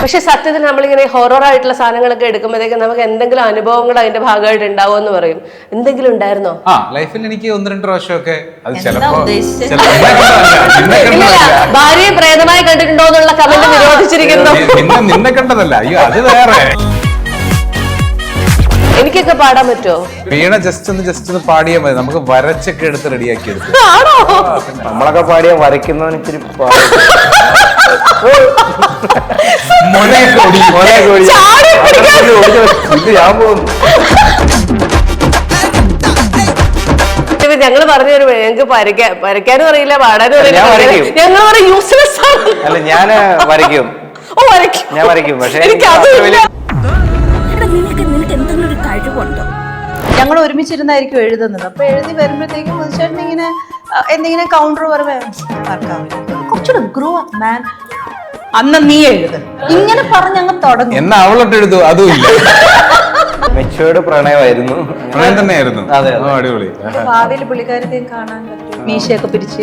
പക്ഷെ സത്യത്തിൽ നമ്മളിങ്ങനെ ഹൊറർ ആയിട്ടുള്ള സാധനങ്ങളൊക്കെ എടുക്കുമ്പോഴത്തേക്ക് നമുക്ക് എന്തെങ്കിലും അനുഭവങ്ങൾ അതിന്റെ ഭാഗമായിട്ട് ഉണ്ടാവും എന്ന് പറയും. എന്തെങ്കിലും ഉണ്ടായിരുന്നോ? ലൈഫിൽ എനിക്ക് 1-2 പ്രാവശ്യമൊക്കെ അത് ഭാര്യയെ പ്രേതമായി കണ്ടിട്ടുണ്ടോ എന്നുള്ള കമന്റ് നിരോധിച്ചിരിക്കുന്നു. നിന്നെ കണ്ടതല്ല, അയ്യോ അത് വേറെ. എനിക്കൊക്കെ പാടാൻ പറ്റുമോ? വീണ ജസ്റ്റ് ഒന്ന് പാടിയാൽ മതി, നമുക്ക് വരച്ചൊക്കെ എടുത്ത് റെഡിയാക്കി എടുത്തു. നമ്മളൊക്കെ പാടിയ വരയ്ക്കുന്നവന് ഇച്ചിരി ഞങ്ങള് പറഞ്ഞു തരുമ്പോ ഞങ്ങക്ക് വരയ്ക്കാനും അറിയില്ല, പാടാനും അറിയില്ല. ഞങ്ങൾ പറയും യൂസ്ലെസ് ആണ്. അല്ല, ഞാൻ വരയ്ക്കും. ഞാൻ വരയ്ക്കും, പക്ഷെ ഞങ്ങൾ ഒരുമിച്ചിരുന്നായിരിക്കും എഴുതുന്നത്. അപ്പൊ എഴുതി വരുമ്പോഴത്തേക്കും ചേട്ടൻ ഇങ്ങനെ എന്തെങ്കിലും കൗണ്ടർ കുറച്ചുകൂടെ ഗ്രോ അപ്പ് മാൻ, അന്ന് നീ എഴുത് ഇങ്ങനെ പറഞ്ഞങ്ങ് തുടങ്ങി. എന്നാ അവളോട്ട് എഴുതു, അതും ഇല്ല. മെച്ചുവേർഡ് പ്രണയമായിരുന്നു. പ്രണയം തന്നെയായിരുന്നു. അതെ, അടിപൊളി. ഭാവിയിൽ പുള്ളിക്കാരത്തെയും കാണാൻ പറ്റും, മീശയൊക്കെ പിരിച്ച്.